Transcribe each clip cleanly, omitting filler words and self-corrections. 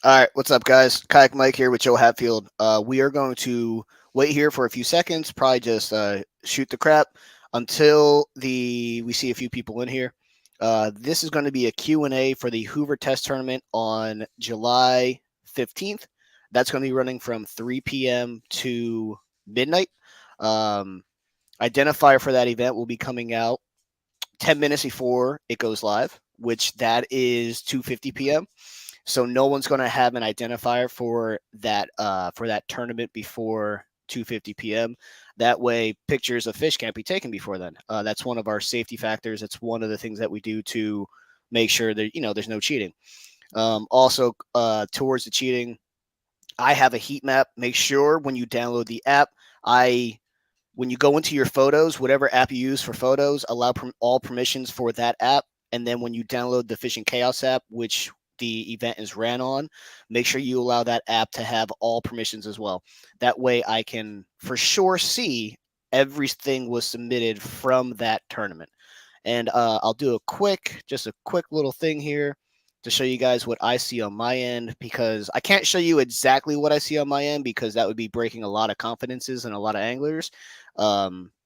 All right, what's up, guys? Kayak Mike here with Joe Hatfield. We are going to wait here for a few seconds, probably just shoot the crap until we see a few people in here. This is going to be a Q&A for the Hoover Test Tournament on July 15th. That's going to be running from 3 p.m. to midnight. Um, Identifier for that event will be coming out 10 minutes before it goes live, which that is 2:50 p.m. So no one's going to have an identifier for that tournament before 2:50 p.m. That way, pictures of fish can't be taken before then. That's one of our safety factors. It's one of the things that we do to make sure that there's no cheating. Also, towards the cheating, I have a heat map. Make sure when you download the app, I when you go into your photos, whatever app you use for photos, allow all permissions for that app. And then when you download the Fishing Chaos app, which the event is ran on, make sure you allow that app to have all permissions as well. That way I can for sure see everything was submitted from that tournament. And I'll do just a quick little thing here to show you guys what I see on my end, because I can't show you exactly what I see on my end because that would be breaking a lot of confidences and a lot of anglers.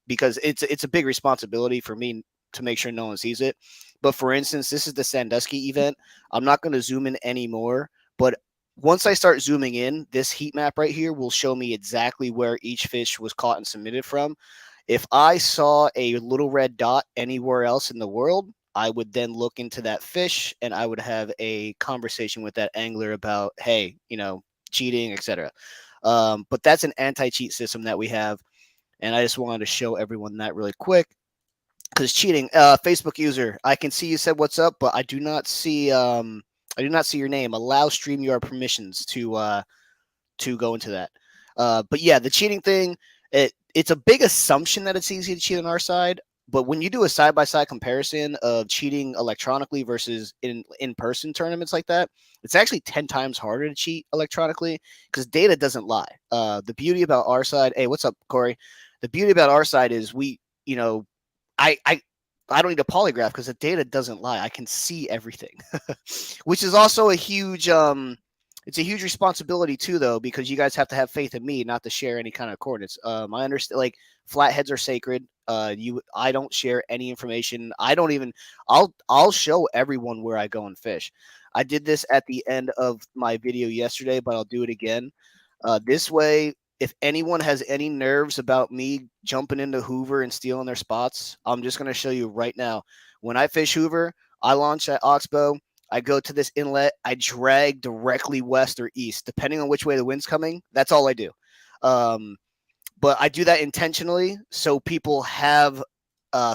Because it's a big responsibility for me to make sure no one sees it. But for instance, this is the Sandusky event. I'm not going to zoom in anymore, but once I start zooming in, this heat map right here will show me exactly where each fish was caught and submitted from. If I saw a little red dot anywhere else in the world, I would then look into that fish and I would have a conversation with that angler about, hey, cheating, etc. But that's an anti-cheat system that we have, and I just wanted to show everyone that really quick because cheating. Facebook user, I can see you said what's up, but I do not see your name. Allow StreamYard permissions to go into that. But yeah, the cheating thing, it's a big assumption that it's easy to cheat on our side. But when you do a side by side comparison of cheating electronically versus in person tournaments like that, it's actually 10 times harder to cheat electronically because data doesn't lie. The beauty about our side, hey, what's up, Corey? The beauty about our side is I I I don't need a polygraph because the data doesn't lie. I can see everything, which is also a huge it's a huge responsibility too, though, because you guys have to have faith in me not to share any kind of coordinates. I understand, like, flatheads are sacred. I don't share any information. I don't even. I'll show everyone where I go and fish. I did this at the end of my video yesterday, but I'll do it again. This way, if anyone has any nerves about me jumping into Hoover and stealing their spots, I'm just going to show you right now. When I fish Hoover, I launch at Oxbow. I go to this inlet. I drag directly west or east, depending on which way the wind's coming. That's all I do. But I do that intentionally so people have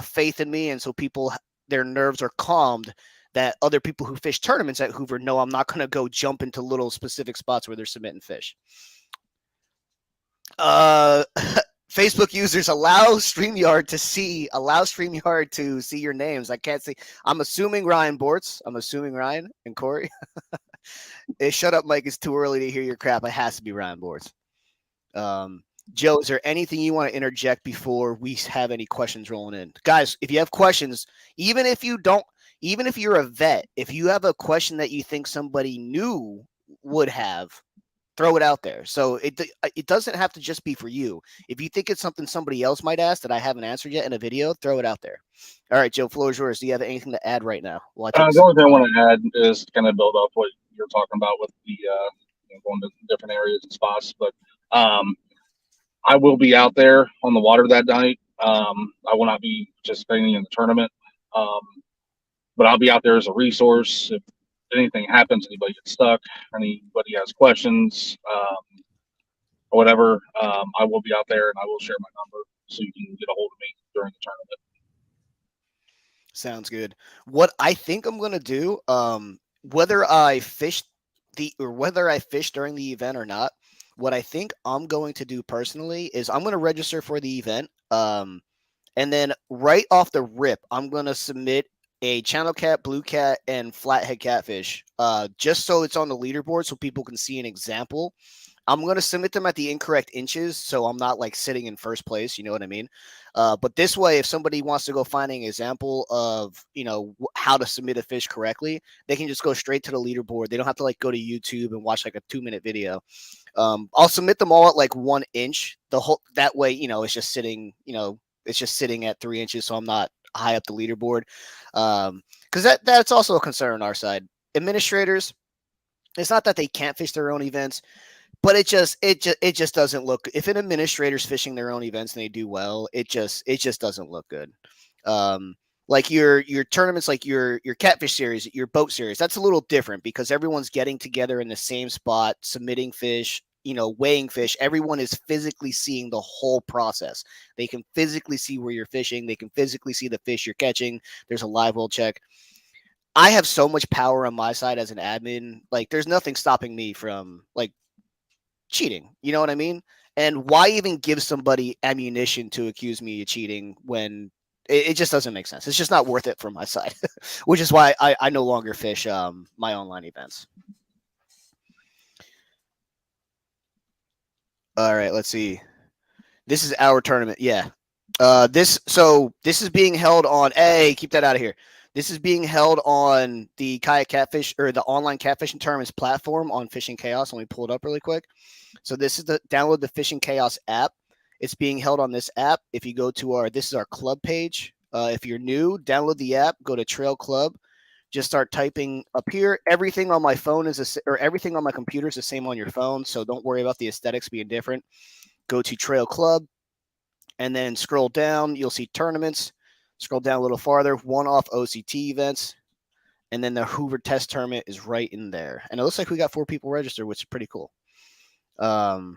faith in me, and so their nerves are calmed. That other people who fish tournaments at Hoover know I'm not going to go jump into little specific spots where they're submitting fish. Uh, Facebook users allow StreamYard to see your names. I can't see. I'm assuming Ryan Bortz. I'm assuming Ryan and Corey. Hey, shut up, Mike. It's too early to hear your crap. It has to be Ryan Bortz. Joe, is there anything you want to interject before we have any questions rolling in? Guys, if you have questions, even if you're a vet, if you have a question that you think somebody new would have, throw it out there. So it doesn't have to just be for you. If you think it's something somebody else might ask that I haven't answered yet in a video, throw it out there. All right, Joe, floor is yours. Do you have anything to add right now? Well, I take The only thing I want to add is kind of build up what you're talking about with the going to different areas and spots. But I will be out there on the water that night. I will not be participating in the tournament, um, but I'll be out there as a resource if anything happens, anybody gets stuck, anybody has questions, or whatever. I will be out there and I will share my number so you can get a hold of me during the tournament. Sounds good. What I think I'm gonna do, whether I fish during the event or not, what I think I'm going to do personally is I'm gonna register for the event. And then right off the rip, I'm gonna submit a channel cat, blue cat, and flathead catfish. Just so it's on the leaderboard so people can see an example I'm going to submit them at the incorrect inches, so I'm not like sitting in first place. You know what I mean? But this way, if somebody wants to go find an example of how to submit a fish correctly, they can just go straight to the leaderboard. They don't have to like go to YouTube and watch like a 2 minute video. I'll submit them all at like 1 inch. The whole that way, it's just sitting. It's just sitting at 3 inches, so I'm not high up the leaderboard. Because that's also a concern on our side. Administrators, it's not that they can't fish their own events, but it just doesn't look. If an administrator's fishing their own events and they do well, it just doesn't look good. Um, like your tournaments, like your catfish series, your boat series, that's a little different because everyone's getting together in the same spot, submitting fish, weighing fish. Everyone is physically seeing the whole process. They can physically see where you're fishing. They can physically see the fish you're catching. There's a live well check. I have so much power on my side as an admin. Like, there's nothing stopping me from like cheating. You know what I mean? And why even give somebody ammunition to accuse me of cheating when it just doesn't make sense? It's just not worth it from my side, which is why I no longer fish my online events. All right, let's see. This is our tournament. Yeah. This is being held on. Hey, keep that out of here. This is being held on the kayak catfish or the online catfishing tournaments platform on Fishing Chaos. Let me pull it up really quick. So this is the download the Fishing Chaos app. It's being held on this app. If you go to this is our club page. If you're new, download the app. Go to Trail Club. Just start typing up here. Everything on my phone or everything on my computer is the same on your phone. So don't worry about the aesthetics being different. Go to Trail Club and then scroll down. You'll see tournaments. Scroll down a little farther. One-off OCT events. And then the Hoover Test Tournament is right in there. And it looks like we got 4 people registered, which is pretty cool. And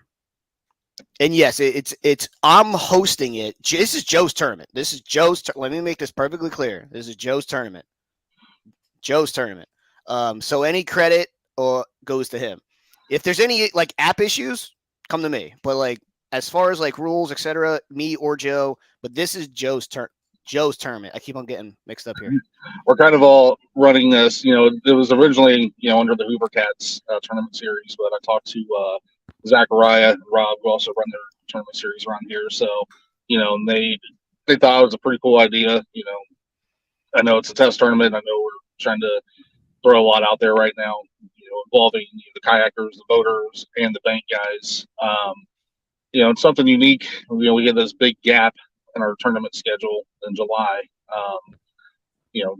yes, it's I'm hosting it. This is Joe's tournament. This is Joe's. Let me make this perfectly clear. This is Joe's tournament. Joe's tournament. So any credit goes to him. If there's any like app issues, come to me. But like as far as like rules, etc., me or Joe. But this is Joe's tournament. I keep on getting mixed up here. We're kind of all running this. It was originally under the Hoover Cats tournament series, but I talked to Zachariah and Rob, who also run their tournament series around here. So, and they thought it was a pretty cool idea. I know it's a test tournament. I know we're trying to throw a lot out there right now. Involving the kayakers, the boaters, and the bank guys. It's something unique. We get this big gap in our tournament schedule in July.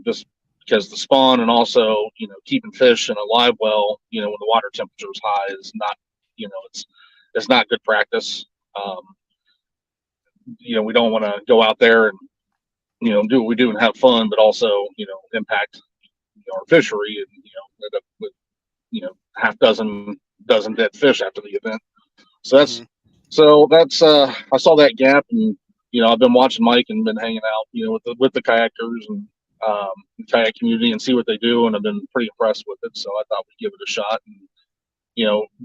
Just because the spawn and also keeping fish in a live well, when the water temperature is high is not, it's not good practice. We don't want to go out there and do what we do and have fun, but also impact our fishery and end up with half dozen dead fish after the event. So that's I saw that gap, and I've been watching Mike and been hanging out with the kayakers and the kayak community and see what they do, and I've been pretty impressed with it. So I thought we'd give it a shot. And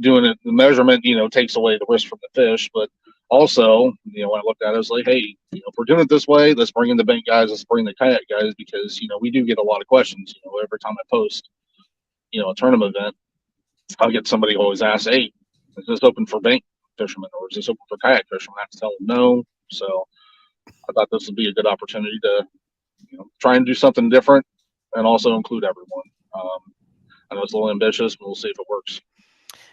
doing it, the measurement takes away the risk from the fish, but also when I looked at it, I was like, hey, if we're doing it this way, let's bring in the bank guys, let's bring the kayak guys, because we do get a lot of questions. Every time I post a tournament event, I'll get somebody always ask, hey, is this open for bank fishermen or is this open for kayak fishermen? I have to tell them no. So I thought this would be a good opportunity to try and do something different and also include everyone. I know it's a little ambitious, but we'll see if it works.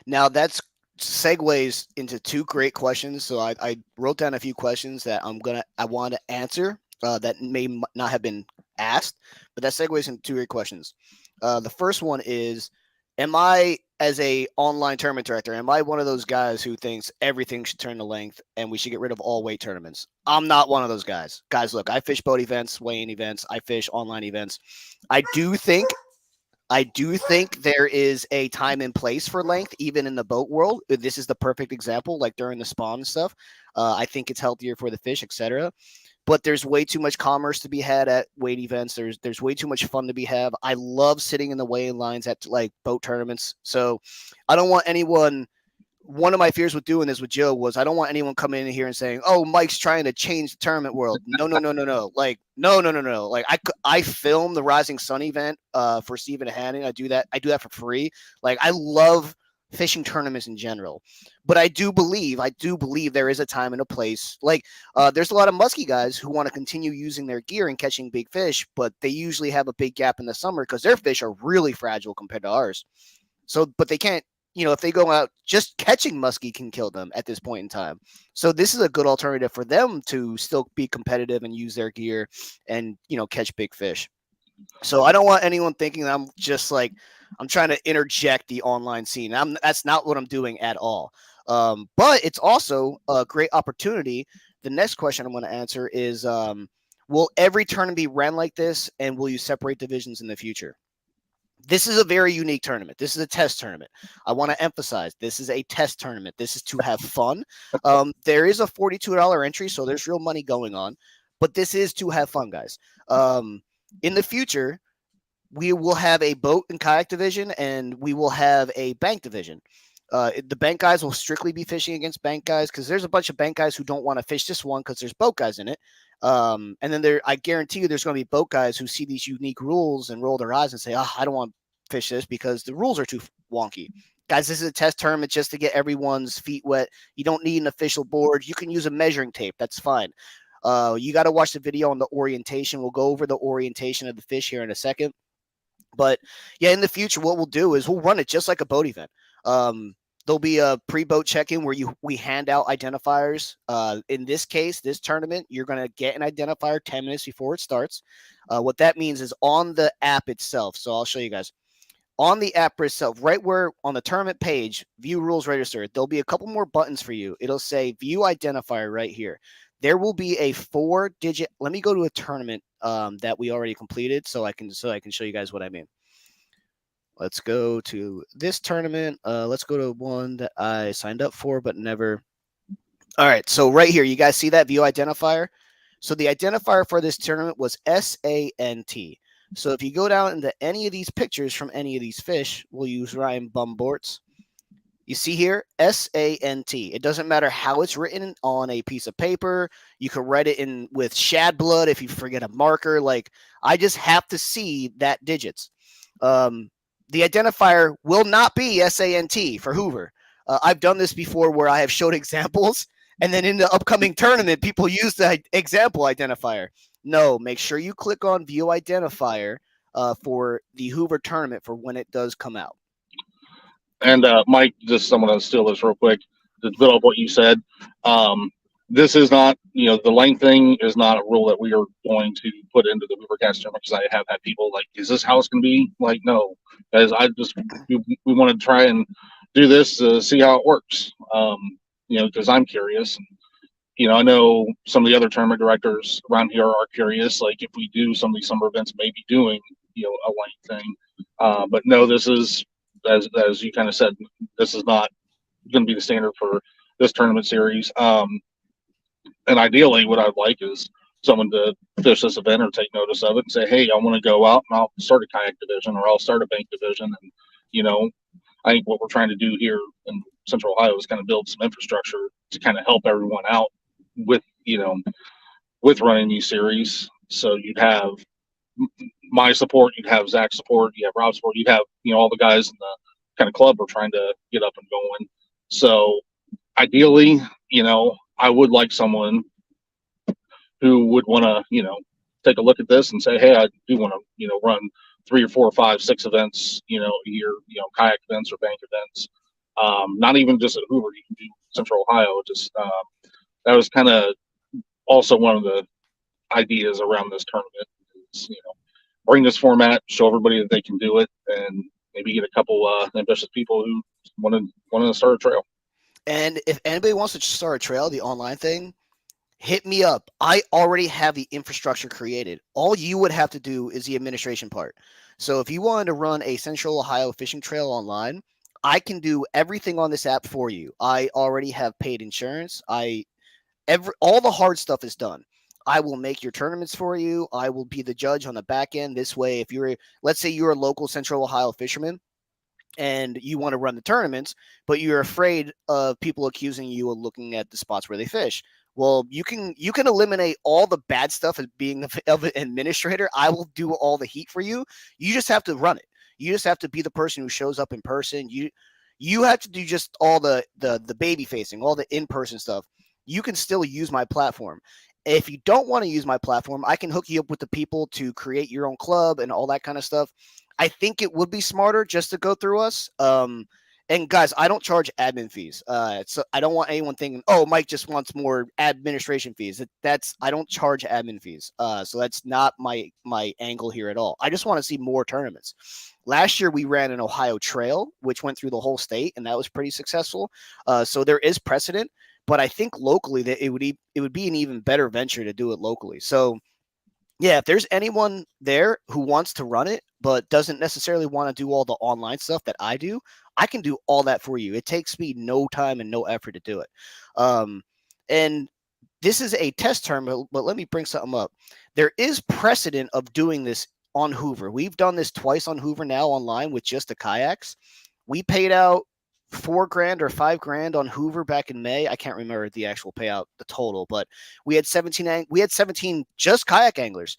Now that's segues into 2 great questions. So I wrote down a few questions that I want to answer that may not have been asked, but that segues into 2 great questions. The first one is, am I, as a online tournament director, am I one of those guys who thinks everything should turn to length and we should get rid of all weight tournaments? I'm not one of those guys. Guys, look, I fish boat events, weigh-in events, I fish online events. I do think there is a time and place for length, even in the boat world. This is the perfect example, like during the spawn and stuff. I think it's healthier for the fish, etc. But there's way too much commerce to be had at weight events. There's way too much fun to be had. I love sitting in the weigh-in lines at like boat tournaments. So I don't want anyone. One of my fears with doing this with Joe was I don't want anyone coming in here and saying, "Oh, Mike's trying to change the tournament world." No. Like no. Like I film the Rising Sun event for Stephen Hannon. I do that for free. Like I love fishing tournaments in general. But I do believe there is a time and a place. Like, there's a lot of musky guys who want to continue using their gear and catching big fish, but they usually have a big gap in the summer because their fish are really fragile compared to ours. So, but they can't, if they go out, just catching muskie can kill them at this point in time. So this is a good alternative for them to still be competitive and use their gear and, catch big fish. So I don't want anyone thinking that I'm just like, I'm trying to interject the online scene. That's not what I'm doing at all. But it's also a great opportunity. The next question I'm going to answer is, will every tournament be ran like this, and will you separate divisions in the future? This is a very unique tournament. This is a test tournament. I want to emphasize this is a test tournament. This is to have fun. There is a $42 entry, so there's real money going on, but this is to have fun, guys. In the future, we will have a boat and kayak division, and we will have a bank division. The bank guys will strictly be fishing against bank guys because there's a bunch of bank guys who don't want to fish this one because there's boat guys in it. And then I guarantee you, there's going to be boat guys who see these unique rules and roll their eyes and say, "Oh, I don't want to fish this because the rules are too wonky." Guys, this is a test tournament just to get everyone's feet wet. You don't need an official board. You can use a measuring tape. That's fine. You got to watch the video on the orientation. We'll go over the orientation of the fish here in a second. But yeah, in the future, what we'll do is we'll run it just like a boat event. There'll be a pre-boat check-in where we hand out identifiers. In this case, this tournament, you're going to get an identifier 10 minutes before it starts. What that means is on the app itself. So I'll show you guys. On the app itself, right where on the tournament page, view rules register, there'll be a couple more buttons for you. It'll say view identifier right here. There will be a 4-digit. Let me go to a tournament that we already completed so I can show you guys what I mean. Let's go to this tournament. Let's go to one that I signed up for but never. All right, so right here, you guys see that view identifier? So the identifier for this tournament was SANT. So if you go down into any of these pictures from any of these fish, we'll use Ryan Bumborts. You see here, SANT. It doesn't matter how it's written on a piece of paper. You can write it in with shad blood if you forget a marker. Like, I just have to see that digits. The identifier will not be SANT for Hoover. I've done this before where I have showed examples, and then in the upcoming tournament, people use the example identifier. No, make sure you click on View Identifier for the Hoover tournament for when it does come out. And Mike, just I'm going to steal this real quick to build up what you said. This is not, the length thing is not a rule that we are going to put into the Hoovercast tournament because I have had people like, is this how it's going to be? Like, no, as we want to try and do this to see how it works. Because I'm curious. I know some of the other tournament directors around here are curious. Like, if we do some of these summer events, maybe doing, a length thing. But no, this is, as you kind of said, this is not going to be the standard for this tournament series. And ideally, what I'd like is someone to fish this event or take notice of it and say, "Hey, I want to go out and I'll start a kayak division or I'll start a bank division." And I think what we're trying to do here in Central Ohio is kind of build some infrastructure to kind of help everyone out with with running these series. So you'd have my support, you'd have Zach's support, you have Rob's support, you'd have all the guys in the kind of club we're trying to get up and going. So ideally, I would like someone who would want to, take a look at this and say, "Hey, I do want to, run 3 or 4 or 5, 6 events, a year, kayak events or bank events. Not even just at Hoover, you can do Central Ohio." Just that was kind of also one of the ideas around this tournament is, bring this format, show everybody that they can do it, and maybe get a couple ambitious people who want to start a trail. And if anybody wants to start a trail, the online thing, hit me up. I already have the infrastructure created. All you would have to do is the administration part. So if you wanted to run a Central Ohio fishing trail online, I can do everything on this app for you. I already have paid insurance. All the hard stuff is done. I will make your tournaments for you. I will be the judge on the back end. This way, if let's say you're a local Central Ohio fisherman and you want to run the tournaments, but you're afraid of people accusing you of looking at the spots where they fish. Well, you can eliminate all the bad stuff as being of an administrator. I will do all the heat for you. You just have to run it. You just have to be the person who shows up in person. You You have to do just all the baby facing, all the in-person stuff. You can still use my platform. If you don't want to use my platform, I can hook you up with the people to create your own club and all that kind of stuff. I think it would be smarter just to go through us. And guys, I don't charge admin fees. So I don't want anyone thinking, "Oh, Mike just wants more administration fees." That's I don't charge admin fees. So that's not my angle here at all. I just want to see more tournaments. Last year we ran an Ohio Trail, which went through the whole state, and that was pretty successful. So there is precedent, but I think locally that it would be an even better venture to do it locally. So yeah, if there's anyone there who wants to run it but doesn't necessarily want to do all the online stuff that I do, I can do all that for you. It takes me no time and no effort to do it. And this is a test term, but let me bring something up. There is precedent of doing this on Hoover. We've done this twice on Hoover now online with just the kayaks. We paid out $4,000 or $5,000 on Hoover back in May. I can't remember the actual payout, the total, but we had 17 just kayak anglers.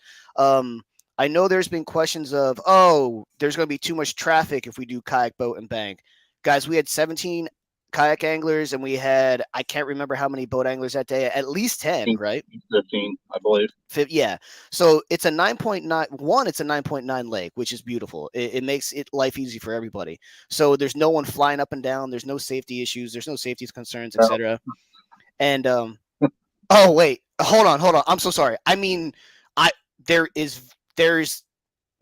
I know there's been questions of, oh, there's going to be too much traffic if we do kayak, boat, and bank. Guys, we had 17 kayak anglers and we had, I can't remember how many boat anglers that day, at least 10, right? 15, I believe. Yeah. So it's a 9.9, it's a 9.9 lake, which is beautiful. It makes it life easy for everybody. So there's no one flying up and down. There's no safety issues. There's no safety concerns, Well, etc. And, oh, wait, hold on. I'm so sorry. I mean, I, there's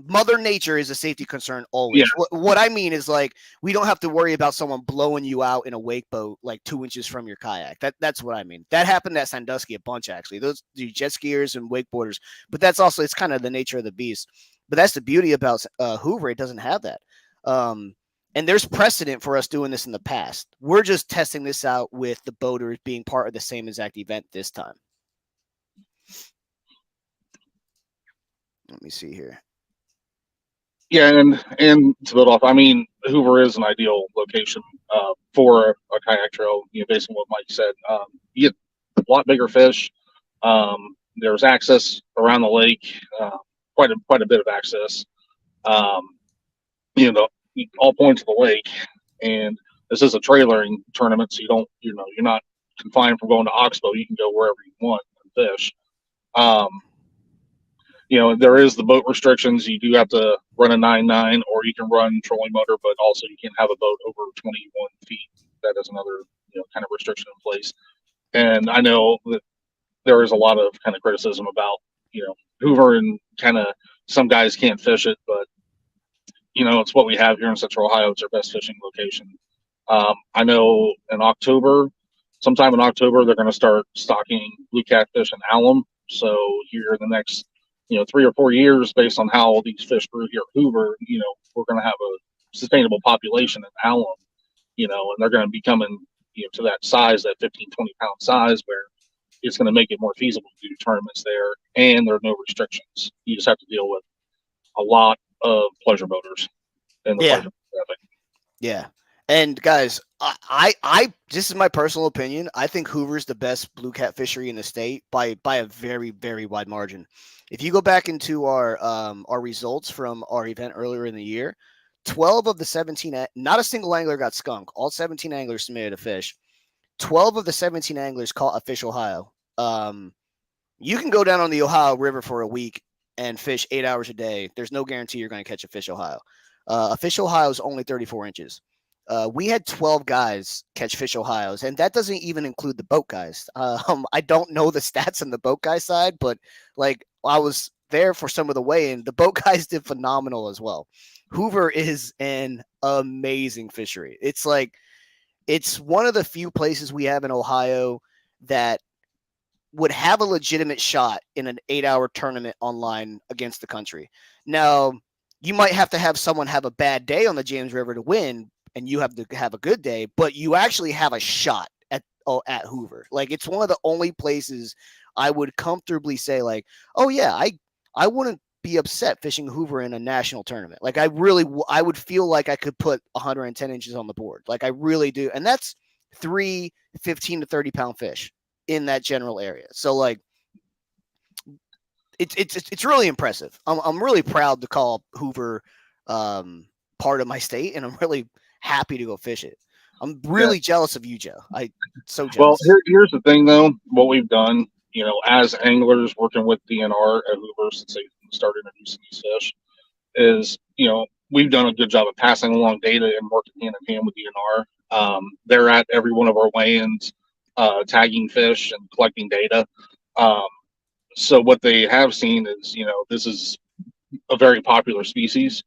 Mother Nature is a safety concern yeah, always. What I mean is like we don't have to worry about someone blowing you out in a wake boat like 2 inches from your kayak. That's what I mean. That happened at Sandusky a bunch actually. Those the jet skiers and wakeboarders, but that's also it's kind of the nature of the beast. But that's the beauty about Hoover. It doesn't have that. And there's precedent for us doing this in the past. We're just testing this out with the boaters being part of the same exact event this time. Let me see here. yeah, and to build off, I mean, Hoover is an ideal location for a kayak trail. You know, based on what Mike said, you get a lot bigger fish. There's access around the lake, quite a bit of access. Um, you know, all points of the lake, and this is a trailering tournament, so you're not confined from going to Oxbow. You can go wherever you want and fish. Um, there is the boat restrictions. You do have to run a 9.9, or you can run trolling motor, but also you can't have a boat over 21 feet. That is another kind of restriction in place. And I know that there is a lot of kind of criticism about Hoover, and kind of some guys can't fish it, but it's what we have here in Central Ohio. It's our best fishing location. I know sometime in October, they're going to start stocking blue catfish and alum. So here in the next 3 or 4 years, based on how these fish grew here at Hoover, we're going to have a sustainable population of alum, and they're going to be coming, to that size, that 15, 20 pound size, where it's going to make it more feasible to do tournaments there, and there are no restrictions. You just have to deal with a lot of pleasure boaters in the Yeah. pleasure traffic. Yeah. And guys, I this is my personal opinion. I think Hoover's the best blue cat fishery in the state by a very, very wide margin. If you go back into our results from our event earlier in the year, 12 of the 17, not a single angler got skunked. All 17 anglers submitted a fish. 12 of the 17 anglers caught a fish Ohio. You can go down on the Ohio River for a week and fish 8 hours a day. There's no guarantee you're going to catch a fish Ohio. A fish Ohio is only 34 inches. We had 12 guys catch fish Ohio's, and that doesn't even include the boat guys. I don't know the stats on the boat guy side, but like I was there for some of the weigh-in. The boat guys did phenomenal as well. Hoover is an amazing fishery. It's one of the few places we have in Ohio that would have a legitimate shot in an 8-hour tournament online against the country. Now, you might have someone have a bad day on the James River to win, and you have to have a good day, but you actually have a shot at Hoover. Like it's one of the only places I would comfortably say, like, oh yeah, I wouldn't be upset fishing Hoover in a national tournament. Like I would feel like I could put 110 inches on the board. Like I really do, and that's 15 to 30 pound fish in that general area. So like it's really impressive. I'm really proud to call Hoover part of my state, and I'm really happy to go fish it. I'm Yeah. really jealous of you, Joe. I so Well, jealous. here's the thing, though. What we've done, as anglers working with DNR at Hoover since they started introducing these fish, is we've done a good job of passing along data and working hand in hand with DNR. They're at every one of our weigh-ins, tagging fish and collecting data. Um, so what they have seen is, this is a very popular species,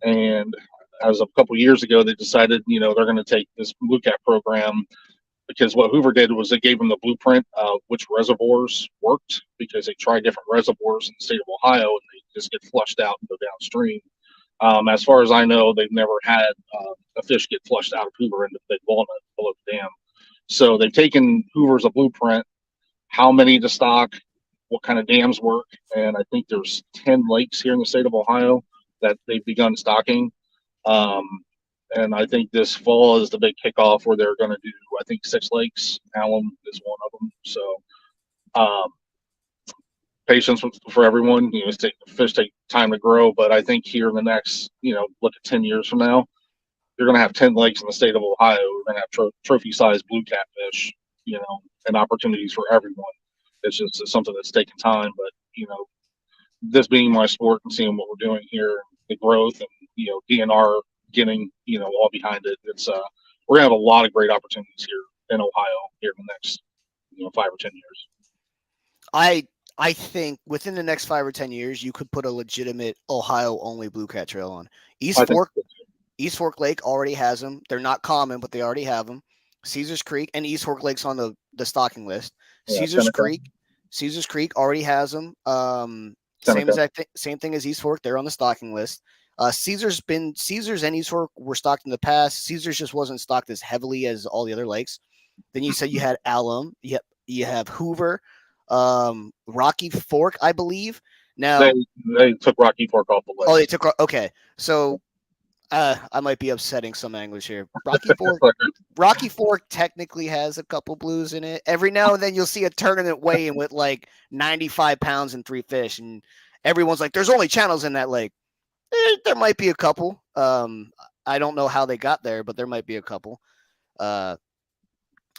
and as of a couple of years ago, they decided, they're going to take this blue cat program because what Hoover did was they gave them the blueprint of which reservoirs worked because they tried different reservoirs in the state of Ohio and they just get flushed out and go downstream. As far as I know, they've never had a fish get flushed out of Hoover into Big Walnut below the dam. So they've taken Hoover as a blueprint, how many to stock, what kind of dams work, and I think there's 10 lakes here in the state of Ohio that they've begun stocking. Um, and I think this fall is the big kickoff where they're going to do, I think, 6 lakes. Alum is one of them. So um, patience for everyone. Fish take time to grow, but I think here in the next, look at 10 years from now, you're going to have 10 lakes in the state of Ohio. We're going to have trophy-sized blue catfish, and opportunities for everyone. It's something that's taking time, but this being my sport and seeing what we're doing here, the growth, and DNR getting all behind it, it's we're gonna have a lot of great opportunities here in Ohio here in the next 5 or 10 years. I I think within the next 5 or 10 years, you could put a legitimate Ohio only blue cat trail on. East I think Fork East Fork Lake already has them. They're not common, but they already have them. Caesars Creek and East Fork Lake's on the stocking list. yeah, Caesars Creek, Caesars Creek already has them. Same Seneca. exact same thing as East Fork. They're on the stocking list. Caesars and East Fork were stocked in the past. Caesars just wasn't stocked as heavily as all the other lakes. Then you said you had Alum. Yep, you have Hoover, Rocky Fork, I believe. They Now, they took Rocky Fork off the oh, they list. took okay. So I might be upsetting some anglers here. Rocky Fork technically has a couple blues in it. Every now and then you'll see a tournament weigh-in with like 95 pounds and 3 fish, and everyone's like, "There's only channels in that lake." There might be a couple. I don't know how they got there, but there might be a couple. Uh,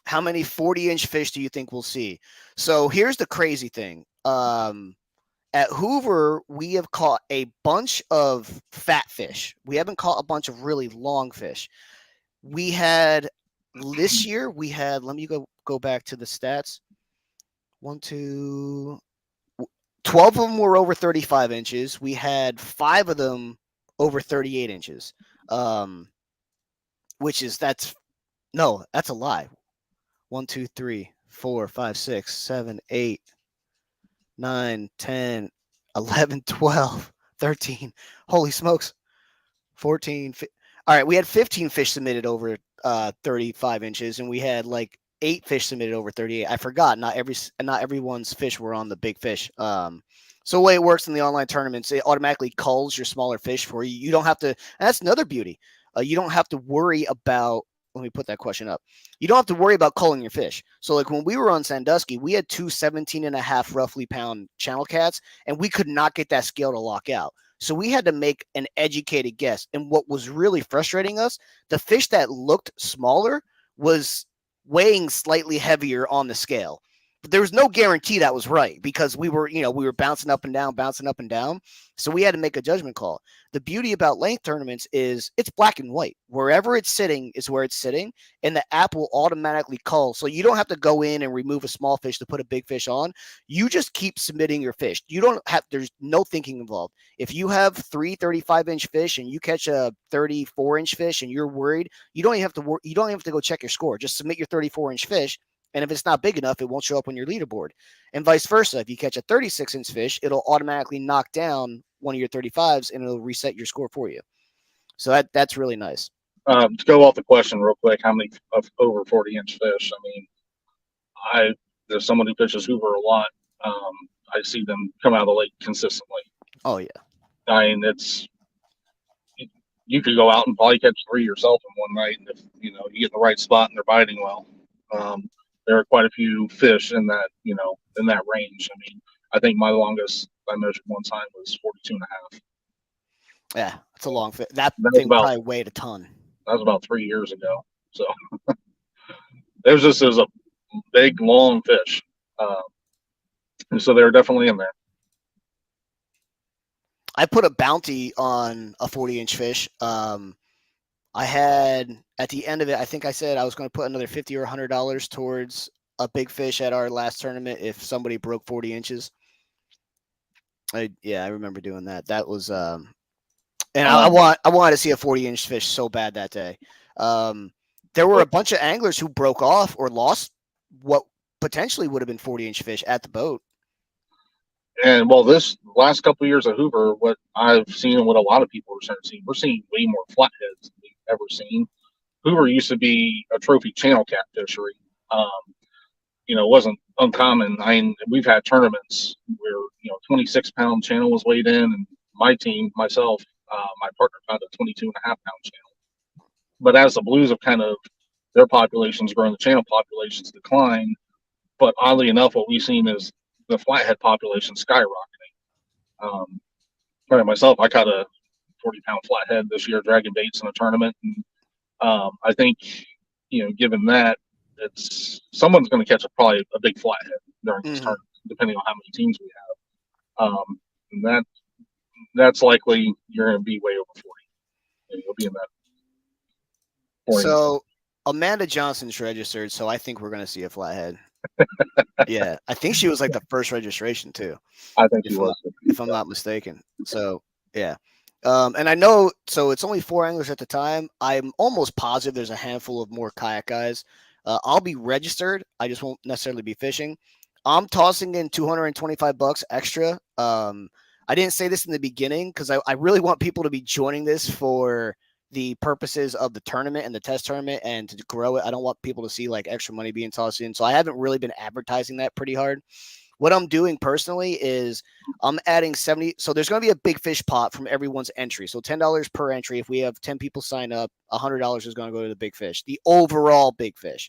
how many 40-inch fish do you think we'll see? So here's the crazy thing. At Hoover, we have caught a bunch of fat fish. We haven't caught a bunch of really long fish. We had this year, let me go back to the stats. One, two, 12 of them were over 35 inches. We had 5 of them over 38 inches. Um, which is, that's a lie. 1, 2, 3, 4, 5, 6, 7, 8, 9, 10, 11, 12, 13. Holy smokes. 14. All right, we had 15 fish submitted over 35 inches, and we had like 8 fish submitted over 38. I forgot not everyone's fish were on the big fish. So the way it works in the online tournaments, it automatically culls your smaller fish for you. You don't have to. And that's another beauty. You don't have to worry about. Let me put that question up. You don't have to worry about culling your fish. So like when we were on Sandusky, we had two 17 and a half roughly pound channel cats, and we could not get that scale to lock out. So we had to make an educated guess. And what was really frustrating us, the fish that looked smaller was weighing slightly heavier on the scale. But there was no guarantee that was right because we were bouncing up and down, bouncing up and down. So we had to make a judgment call. The beauty about length tournaments is it's black and white. Wherever it's sitting is where it's sitting, and the app will automatically cull. So you don't have to go in and remove a small fish to put a big fish on. You just keep submitting your fish. There's no thinking involved. If you have 35-inch fish and you catch a 34-inch fish and you're worried, you don't even have to go check your score. Just submit your 34-inch fish. And if it's not big enough, it won't show up on your leaderboard. And vice versa. If you catch a 36-inch fish, it'll automatically knock down one of your 35s and it'll reset your score for you. So that's really nice. To go off the question real quick, how many of over 40-inch fish? I mean, there's someone who fishes Hoover a lot. Um, I see them come out of the lake consistently. Oh yeah. I mean, you could go out and probably catch 3 yourself in one night, and if you get in the right spot and they're biting well. Um, there are quite a few fish in that range. I mean, I think my longest I measured one time was 42 and a half. Yeah, it's a long fish. That That was thing about probably weighed a ton. that was about 3 years ago. So it was a big long fish, uh, and so they were definitely in there. I put a bounty on a 40-inch fish. I had at the end of it, I think I said I was going to put another $50 or $100 towards a big fish at our last tournament if somebody broke 40 inches. I remember doing that. That was and Um, I wanted to see a 40-inch fish so bad that day. Um, there were a bunch of anglers who broke off or lost what potentially would have been 40-inch fish at the boat. and well, this last couple of years at Hoover, what I've seen and what a lot of people are starting to see, we're seeing way more flatheads than we've ever seen. Hoover used to be a trophy channel cat fishery. Um, it wasn't uncommon. I mean, we've had tournaments where 26-pound channel was weighed in, and my team, myself, my partner found a 22.5-pound channel. But as the blues have kind of their populations grown, the channel populations decline. But oddly enough, what we've seen is the flathead population skyrocketing. Um, myself, I caught a 40-pound flathead this year, dragging baits in a tournament, and I think given that, it's someone's going to catch probably a big flathead during this Mm-hmm. tournament, depending on how many teams we have. And that's likely you're going to be way over 40. You'll be in that 40. So Amanda Johnson's registered, so I think we're going to see a flathead. Yeah, I think she was like the first registration too, I think he was. if I'm not mistaken. So yeah, and I know so it's only 4 anglers at the time. I'm almost positive there's a handful of more kayak guys. I'll be registered. I just won't necessarily be fishing. I'm tossing in $225 extra. I didn't say this in the beginning because I really want people to be joining this for the purposes of the tournament and the test tournament and to grow it. I don't want people to see like extra money being tossed in. So I haven't really been advertising that pretty hard. What I'm doing personally is I'm adding 70. So there's going to be a big fish pot from everyone's entry. So $10 per entry. If we have 10 people sign up, $100 is going to go to the big fish, the overall big fish.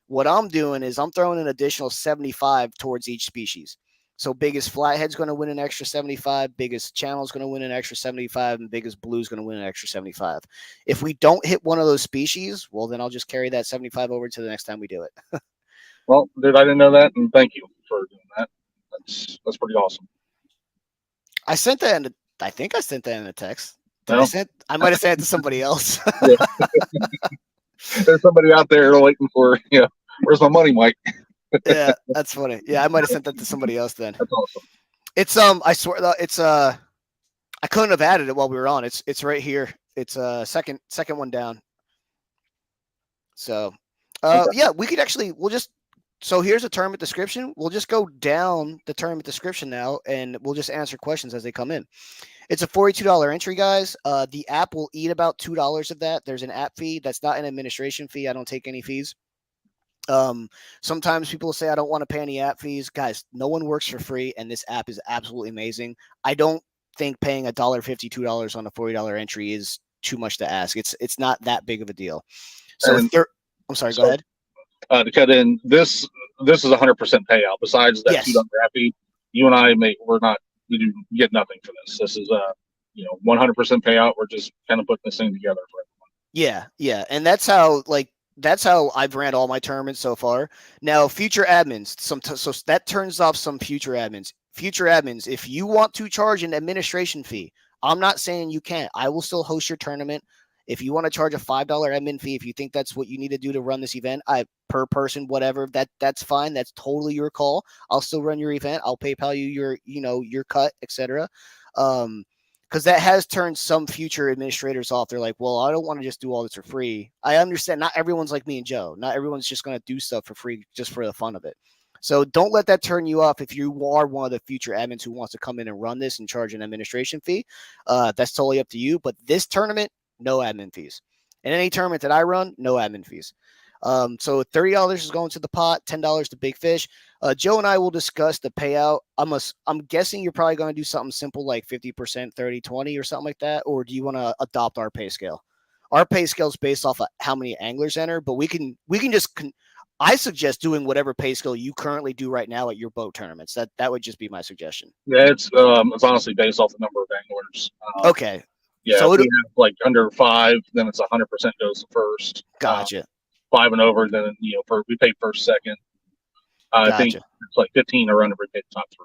What I'm doing is I'm throwing an additional 75 towards each species. So biggest flathead's going to win an extra 75, biggest channel's going to win an extra 75, and biggest blue's going to win an extra 75. If we don't hit one of those species, well, then I'll just carry that 75 over to the next time we do it. Well, dude, I didn't know that, and thank you for doing that. That's pretty awesome. I sent that in I think I sent that in a text. No? I might have sent it to somebody else. Yeah. There's somebody out there waiting for, where's my money, Mike? Yeah, that's funny. Yeah, I might have sent that to somebody else then. That's awesome. It's I swear it's I couldn't have added it while we were on. It's right here. It's second one down. So Okay. yeah, we could actually so here's a tournament description. We'll just go down the tournament description now and we'll just answer questions as they come in. It's a $42 entry, guys. The app will eat about $2 of that. There's an app fee. That's not an administration fee. I don't take any fees. Sometimes people say I don't want to pay any app fees. Guys, no one works for free, and this app is absolutely amazing. I don't think paying $1.50, $2 on a $40 entry is too much to ask. It's not that big of a deal. So I'm sorry, go ahead. To cut in, this is 100% payout. Besides that Yes. $2 app fee, you and I we do get nothing for this. This is 100% payout. We're just kind of putting this thing together for everyone. Yeah, and that's how I've ran all my tournaments so far. Now, future admins, so that turns off some future admins. Future admins, if you want to charge an administration fee, I'm not saying you can't. I will still host your tournament. If you want to charge a $5 admin fee, if you think that's what you need to do to run this event, per person, whatever, that's fine. That's totally your call. I'll still run your event. I'll PayPal you your cut, etc. Because that has turned some future administrators off. They're like, well, I don't want to just do all this for free. I understand. Not everyone's like me and Joe. Not everyone's just going to do stuff for free just for the fun of it. So don't let that turn you off if you are one of the future admins who wants to come in and run this and charge an administration fee. That's totally up to you. But this tournament, no admin fees. And any tournament that I run, no admin fees. So $30 is going to the pot, $10 to big fish. Joe and I will discuss the payout. I'm guessing you're probably going to do something simple like 50%, 30, 20 or something like that. Or do you want to adopt our pay scale? Our pay scale is based off of how many anglers enter, but we can I suggest doing whatever pay scale you currently do right now at your boat tournaments. That would just be my suggestion. Yeah, it's honestly based off the number of anglers. Okay. Yeah, So if we have like under 5, then it's 100% goes to first. Gotcha. 5 and over, then we pay first, second. I think Gotcha. it's like 15 or under. We pay the top three.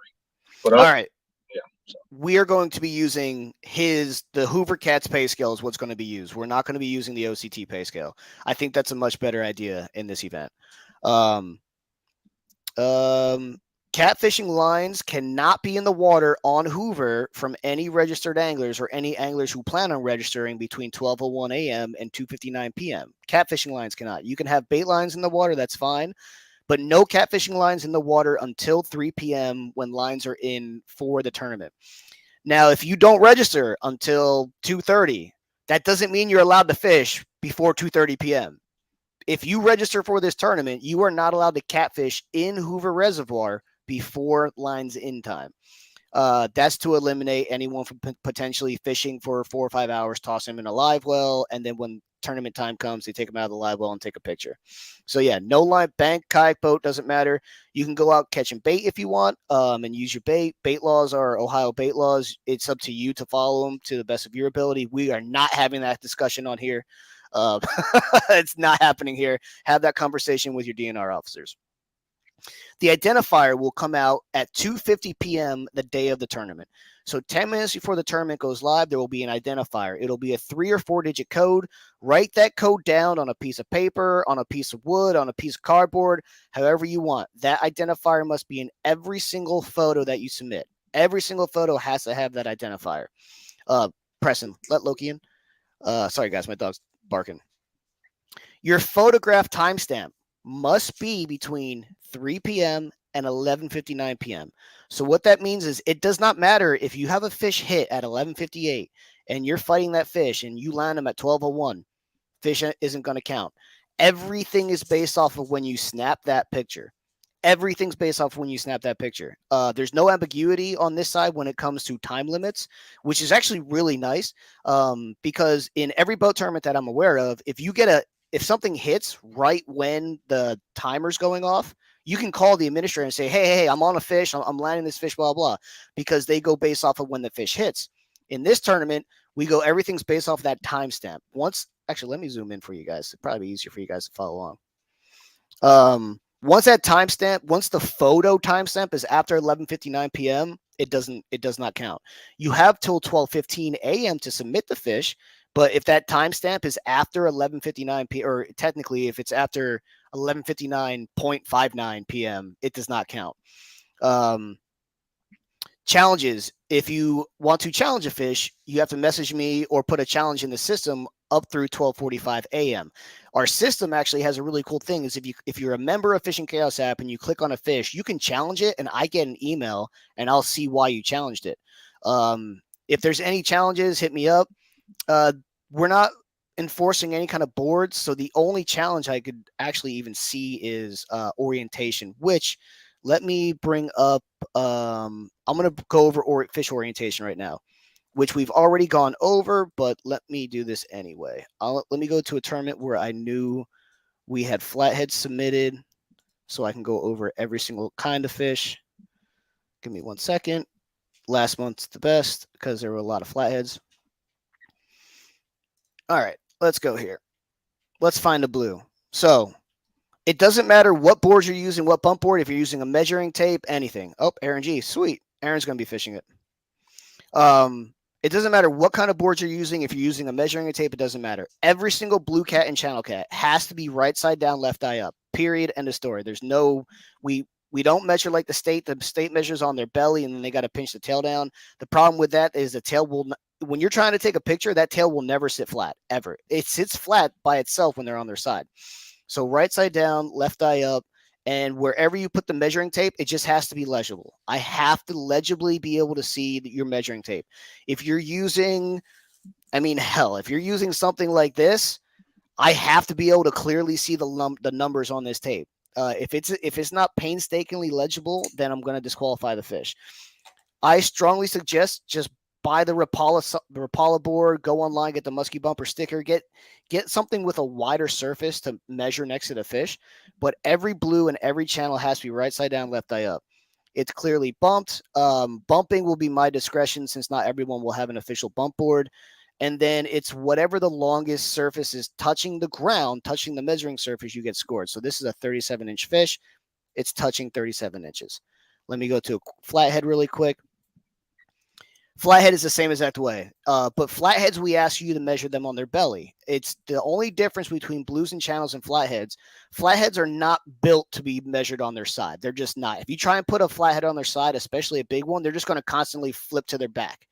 But All up, right. yeah. So We are going to be using the Hoover Cats pay scale is what's going to be used. We're not going to be using the OCT pay scale. I think that's a much better idea in this event. Um, um, Catfishing lines cannot be in the water on Hoover from any registered anglers or any anglers who plan on registering between 12:01 a.m. and 2:59 p.m. Catfishing lines cannot. You can have bait lines in the water, that's fine, but no catfishing lines in the water until 3 p.m. when lines are in for the tournament. Now, if you don't register until 2:30, that doesn't mean you're allowed to fish before 2:30 p.m. If you register for this tournament, you are not allowed to catfish in Hoover Reservoir before lines in time. That's to eliminate anyone from potentially fishing for 4 or 5 hours, toss them in a live well, and then when tournament time comes, they take them out of the live well and take a picture. So yeah, no line, bank, kayak, boat, doesn't matter. You can go out catching bait if you want, and use your bait. Bait laws are Ohio bait laws. It's up to you to follow them to the best of your ability. We are not having that discussion on here. Uh, it's not happening here. Have that conversation with your DNR officers. The identifier will come out at 2:50 p.m. the day of the tournament. So 10 minutes before the tournament goes live, there will be an identifier. It'll be a 3 or 4-digit code. Write that code down on a piece of paper, on a piece of wood, on a piece of cardboard, however you want. That identifier must be in every single photo that you submit. Every single photo has to have that identifier. Preston, let Loki in. Sorry, guys, my dog's barking. Your photograph timestamp must be between 3 p.m. and 11:59 p.m. So what that means is it does not matter if you have a fish hit at 11:58 and you're fighting that fish and you land them at 12:01. Fish isn't going to count. Everything is based off of when you snap that picture. Everything's based off when you snap that picture. There's no ambiguity on this side when it comes to time limits, which is actually really nice. Because in every boat tournament that I'm aware of, if something hits right when the timer's going off, you can call the administrator and say, hey, I'm on a fish, I'm landing this fish, blah, blah, because they go based off of when the fish hits. In this tournament, everything's based off of that timestamp. Actually, let me zoom in for you guys. It'd probably be easier for you guys to follow along. Once the photo timestamp is after 11:59 p.m., it does not count. You have till 12:15 a.m. to submit the fish, but if that timestamp is after 11:59 p.m., or technically if it's after 11:59.59 p.m., it does not count. Challenges. If you want to challenge a fish, you have to message me or put a challenge in the system up through 12:45 a.m. Our system actually has a really cool thing is if you're a member of Fishing Chaos app and you click on a fish, you can challenge it and I get an email and I'll see why you challenged it. If there's any challenges, hit me up. We're not enforcing any kind of boards, so the only challenge I could actually even see is orientation, which let me bring up. I'm going to go over fish orientation right now, which we've already gone over, but let me do this anyway. Let me go to a tournament where I knew we had flatheads submitted so I can go over every single kind of fish. Give me 1 second. Last month's the best because there were a lot of flatheads. All right, let's go here. Let's find a blue. So it doesn't matter what boards you're using, what bump board, if you're using a measuring tape, anything. Oh, Aaron G, sweet. Aaron's going to be fishing it. It doesn't matter what kind of boards you're using. If you're using a measuring tape, it doesn't matter. Every single blue cat and channel cat has to be right side down, left eye up. Period. End of story. There's no we don't measure like the state. The state measures on their belly, and then they got to pinch the tail down. The problem with that is the tail will. When you're trying to take a picture, that tail will never sit flat ever. It sits flat by itself when they're on their side. So right side down, left eye up. And wherever you put the measuring tape, it just has to be legible. I have to legibly be able to see your measuring tape. If you're using, if you're using something like this, I have to be able to clearly see the numbers on this tape. If it's not painstakingly legible, then I'm going to disqualify the fish. I strongly suggest just buy the Rapala board, go online, get the musky bumper sticker, get something with a wider surface to measure next to the fish. But every blue and every channel has to be right side down, left eye up. It's clearly bumped. Bumping will be my discretion since not everyone will have an official bump board. And then it's whatever the longest surface is touching the ground, touching the measuring surface, you get scored. So this is a 37-inch fish. It's touching 37 inches. Let me go to a flathead really quick. Flathead is the same exact way, but flatheads, we ask you to measure them on their belly. It's the only difference between blues and channels and flatheads. Flatheads are not built to be measured on their side. They're just not. If you try and put a flathead on their side, especially a big one, they're just going to constantly flip to their back.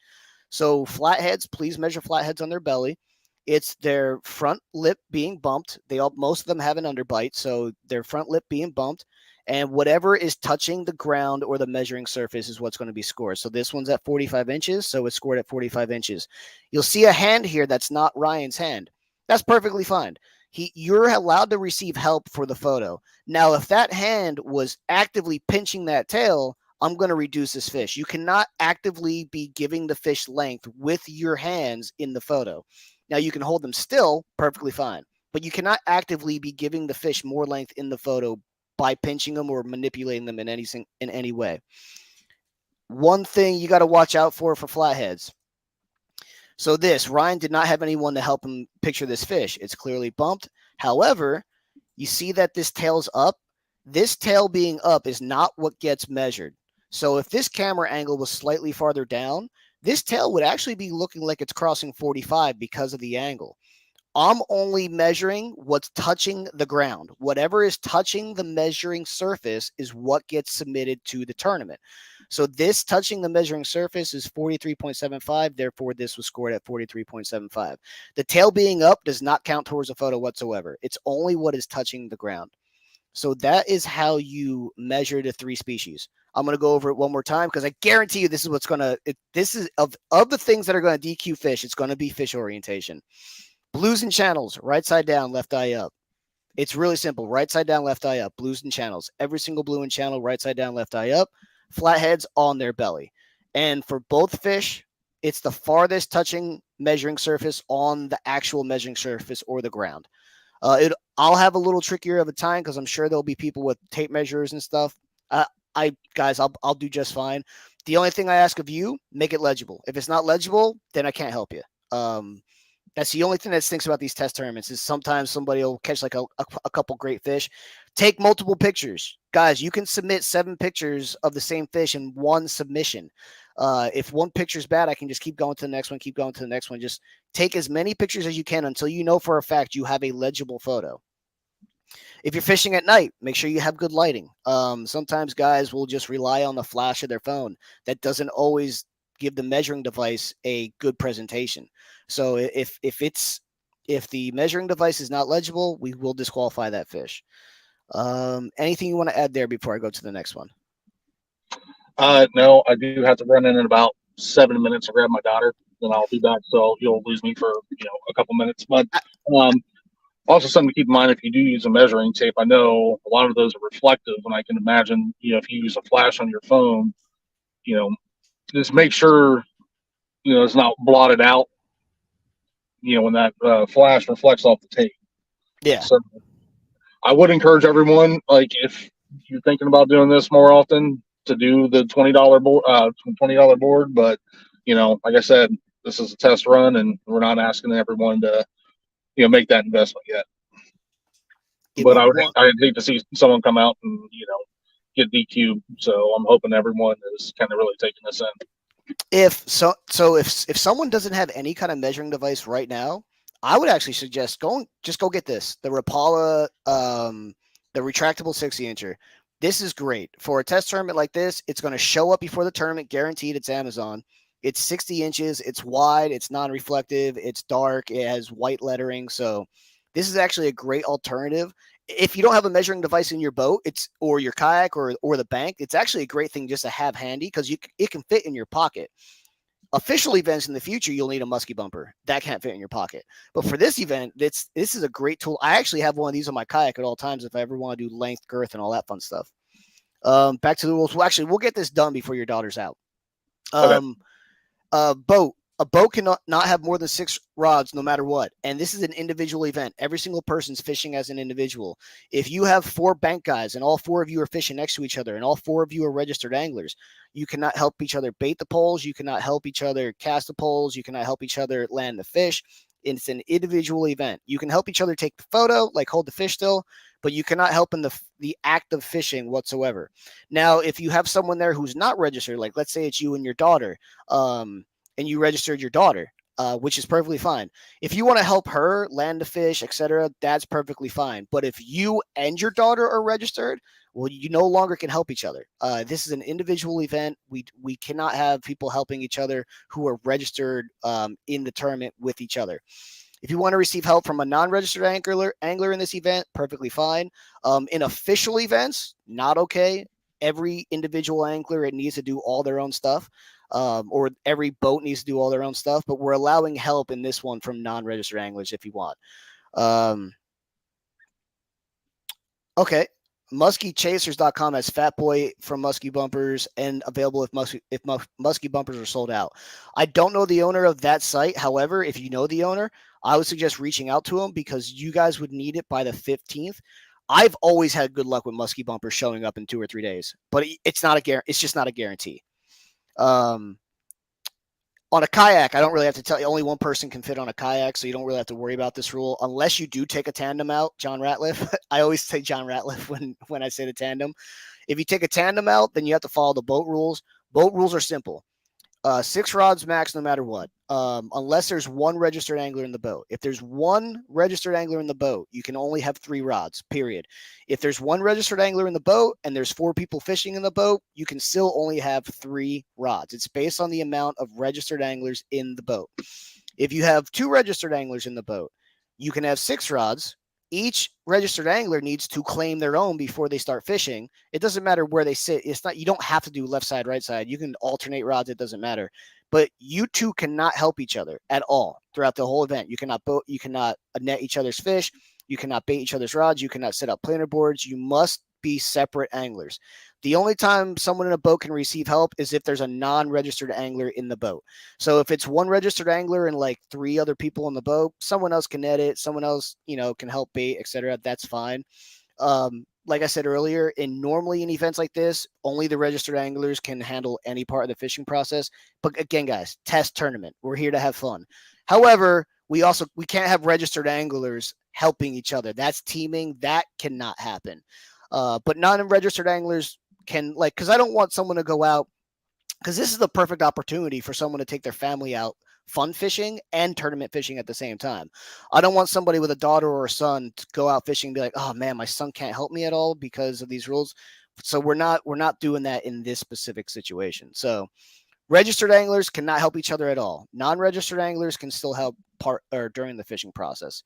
So flatheads, please measure flatheads on their belly. It's their front lip being bumped. Most of them have an underbite, so their front lip being bumped, and whatever is touching the ground or the measuring surface is what's going to be scored. So this one's at 45 inches, so it's scored at 45 inches. You'll see a hand here that's not Ryan's hand. That's perfectly fine. You're allowed to receive help for the photo. Now, if that hand was actively pinching that tail, I'm going to reduce this fish. You cannot actively be giving the fish length with your hands in the photo. Now, you can hold them still, perfectly fine, but you cannot actively be giving the fish more length in the photo by pinching them or manipulating them in any way. One thing you got to watch out for flatheads. So Ryan did not have anyone to help him picture this fish. It's clearly bumped. However, you see that this tail's up. This tail being up is not what gets measured. So if this camera angle was slightly farther down, this tail would actually be looking like it's crossing 45 because of the angle. I'm only measuring what's touching the ground. Whatever is touching the measuring surface is what gets submitted to the tournament. So this touching the measuring surface is 43.75. Therefore, this was scored at 43.75. The tail being up does not count towards a photo whatsoever. It's only what is touching the ground. So that is how you measure the three species. I'm going to go over it one more time because I guarantee you this is what's going to, this is of the things that are going to DQ fish, it's going to be fish orientation. Blues and channels, right side down, left eye up. It's really simple. Right side down, left eye up. Blues and channels. Every single blue and channel, right side down, left eye up. Flatheads on their belly. And for both fish, it's the farthest touching measuring surface on the actual measuring surface or the ground. I'll have a little trickier of a time because I'm sure there'll be people with tape measures and stuff. I'll do just fine. The only thing I ask of you, make it legible. If it's not legible, then I can't help you. That's the only thing that stinks about these test tournaments is sometimes somebody will catch like a couple great fish. Take multiple pictures. Guys, you can submit 7 pictures of the same fish in one submission. If one picture's bad, I can just keep going to the next one, keep going to the next one. Just take as many pictures as you can until you know for a fact you have a legible photo. If you're fishing at night, make sure you have good lighting. Sometimes guys will just rely on the flash of their phone. That doesn't always give the measuring device a good presentation. So if the measuring device is not legible, we will disqualify that fish. Anything you want to add there before I go to the next one? No, I do have to run in about 7 minutes to grab my daughter, then I'll be back. So you'll lose me for a couple minutes. But also something to keep in mind if you do use a measuring tape. I know a lot of those are reflective, and I can imagine if you use a flash on your phone, just make sure it's not blotted out. When that flash reflects off the tape. Yeah. So I would encourage everyone, like if you're thinking about doing this more often, to do the $20 board, $20 board. But like I said, this is a test run, and we're not asking everyone to make that investment yet. But I'd hate to see someone come out and get DQ. So I'm hoping everyone is kind of really taking this in. If someone doesn't have any kind of measuring device right now, I would actually suggest go get this, the Rapala, the retractable 60-incher. This is great for a test tournament like this. It's going to show up before the tournament, guaranteed. It's Amazon. It's 60 inches. It's wide. It's non-reflective. It's dark. It has white lettering. So this is actually a great alternative. If you don't have a measuring device in your boat, or your kayak or the bank, it's actually a great thing just to have handy because it can fit in your pocket. Official events in the future, you'll need a musky bumper. That can't fit in your pocket. But for this event, this is a great tool. I actually have one of these on my kayak at all times if I ever want to do length, girth, and all that fun stuff. Back to the rules. Well, actually, we'll get this done before your daughter's out. Okay. Boat. A boat cannot not have more than 6 rods no matter what. And this is an individual event. Every single person's fishing as an individual. If you have 4 bank guys and all 4 of you are fishing next to each other and all 4 of you are registered anglers, you cannot help each other bait the poles. You cannot help each other cast the poles. You cannot help each other land the fish. It's an individual event. You can help each other take the photo, like hold the fish still, but you cannot help in the act of fishing whatsoever. Now, if you have someone there who's not registered, like let's say it's you and your daughter, and you registered your daughter, which is perfectly fine. If you want to help her land the fish, etc., that's perfectly fine. But if you and your daughter are registered, well, you no longer can help each other. This is an individual event. We cannot have people helping each other who are registered in the tournament with each other. If you want to receive help from a non-registered angler in this event, perfectly fine. In official events, not okay. Every individual angler it needs to do all their own stuff, or every boat needs to do all their own stuff. But we're allowing help in this one from non-registered anglers if you want. Okay. MuskieChasers.com has Fat Boy from Muskie Bumpers and available if Muskie Bumpers are sold out. I don't know the owner of that site. However, if you know the owner, I would suggest reaching out to him because you guys would need it by the 15th. I've always had good luck with Muskie Bumpers showing up in 2 or 3 days, but it's not a it's just not a guarantee. Um, on a kayak, I don't really have to tell you. Only one person can fit on a kayak, so you don't really have to worry about this rule unless you do take a tandem out. John Ratliff. I always say John Ratliff when I say the tandem. If you take a tandem out, then you have to follow the boat rules. Boat rules are simple. 6 rods max, no matter what. Unless there's one registered angler in the boat. If there's one registered angler in the boat, you can only have 3 rods, period. If there's one registered angler in the boat and there's 4 people fishing in the boat, you can still only have 3 rods. It's based on the amount of registered anglers in the boat. If you have 2 registered anglers in the boat, you can have 6 rods. Each registered angler needs to claim their own before they start fishing. It doesn't matter where they sit. It's not, you don't have to do left side, right side. You can alternate rods. It doesn't matter. But you two cannot help each other at all throughout the whole event. You cannot net each other's fish. You cannot bait each other's rods. You cannot set up planer boards. You must be separate anglers. The only time someone in a boat can receive help is if there's a non-registered angler in the boat. So if it's one registered angler and like 3 other people in the boat, someone else can net it, someone else, can help bait, etc. That's fine. Like I said earlier, normally in events like this, only the registered anglers can handle any part of the fishing process. But again, guys, test tournament. We're here to have fun. However, we can't have registered anglers helping each other. That's teaming. That cannot happen. But non-registered anglers can, because I don't want someone to go out, because this is the perfect opportunity for someone to take their family out fun fishing and tournament fishing at the same time. I don't want somebody with a daughter or a son to go out fishing and be like, oh man, my son can't help me at all because of these rules. So we're not doing that in this specific situation. So registered anglers cannot help each other at all. Non-registered anglers can still help during the fishing process.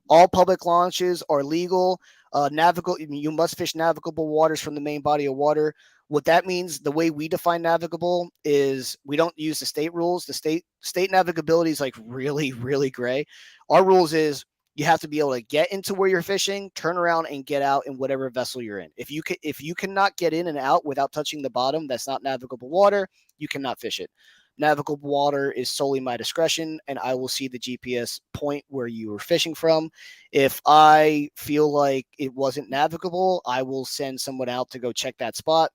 All public launches are legal. You must fish navigable waters from the main body of water. What that means, the way we define navigable is we don't use the state rules. The state navigability is like really, really gray. Our rules is you have to be able to get into where you're fishing, turn around, and get out in whatever vessel you're in. If you cannot get in and out without touching the bottom, that's not navigable water. You cannot fish it. Navigable water is solely my discretion, and I will see the GPS point where you were fishing from. If I feel like it wasn't navigable, I will send someone out to go check that spot.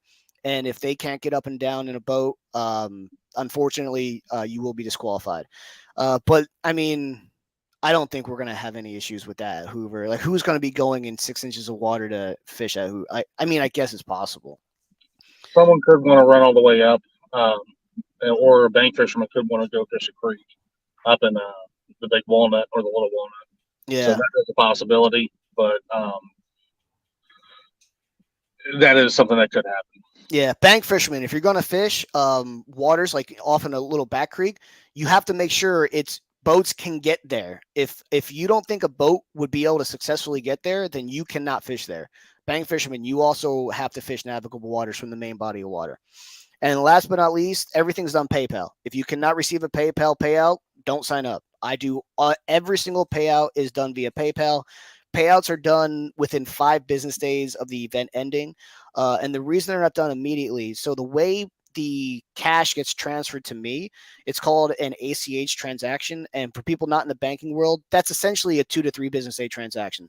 And if they can't get up and down in a boat, unfortunately, you will be disqualified. But I mean, I don't think we're going to have any issues with that at Hoover. Like, who's going to be going in 6 inches of water to fish at Hoover? I mean, I guess it's possible. Someone could want to run all the way up, or a bank fisherman could want to go fish a creek up in the Big Walnut or the Little Walnut. Yeah. So that is a possibility, but that is something that could happen. Yeah, bank fishermen, if you're going to fish waters like off in a little back creek, you have to make sure boats can get there. If you don't think a boat would be able to successfully get there, then you cannot fish there. Bank fishermen, you also have to fish navigable waters from the main body of water. And last but not least, everything's done PayPal. If you cannot receive a PayPal payout, don't sign up. I do every single payout is done via PayPal. Payouts are done within 5 business days of the event ending. And the reason they're not done immediately, so the way the cash gets transferred to me. It's called an ACH transaction. And for people not in the banking world, that's essentially a 2 to 3 business day transaction.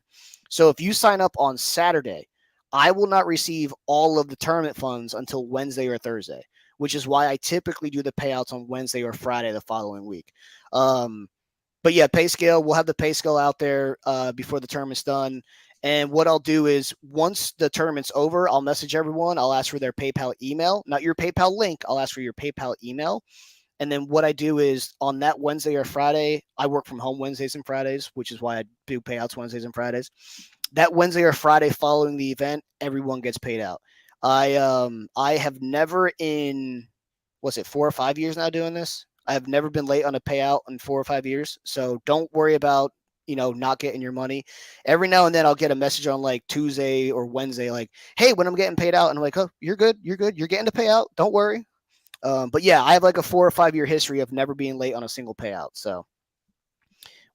So if you sign up on Saturday, I will not receive all of the tournament funds until Wednesday or Thursday, which is why I typically do the payouts on Wednesday or Friday the following week. But yeah, pay scale. We'll have the pay scale out there before the tournament's done. And what I'll do is once the tournament's over, I'll message everyone. I'll ask for their PayPal email, not your PayPal link. I'll ask for your PayPal email. And then what I do is on that Wednesday or Friday, I work from home Wednesdays and Fridays, which is why I do payouts Wednesdays and Fridays. That Wednesday or Friday following the event, everyone gets paid out. I have never in what's it 4 or 5 years now doing this. I have never been late on a payout in 4 or 5 years. So don't worry about not getting your money. Every now and then I'll get a message on like Tuesday or Wednesday, like, hey, when I'm getting paid out, and I'm like, oh, you're good, you're getting to pay out. Don't worry. But yeah, I have like a 4 or 5 year history of never being late on a single payout. So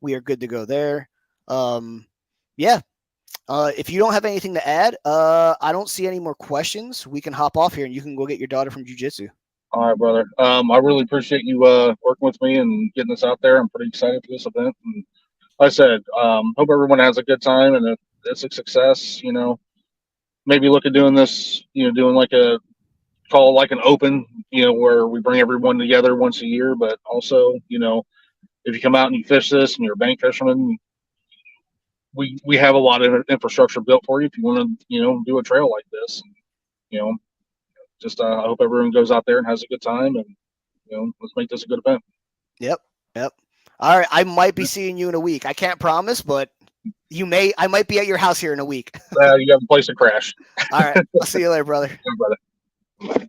we are good to go there. Yeah. If you don't have anything to add, I don't see any more questions. We can hop off here and you can go get your daughter from jiu-jitsu. All right, brother. I really appreciate you working with me and getting this out there. I'm pretty excited for this event. And like I said, hope everyone has a good time and if it's a success. Maybe look at doing this. Doing like a call like an open. Where we bring everyone together once a year. But also, if you come out and you fish this and you're a bank fisherman, we have a lot of infrastructure built for you if you want to do a trail like this. You know, just I hope everyone goes out there and has a good time and let's make this a good event. Yep. Yep. All right. I might be seeing you in a week. I can't promise, but I might be at your house here in a week. You have a place to crash. All right. I'll see you later, brother. Yeah, brother.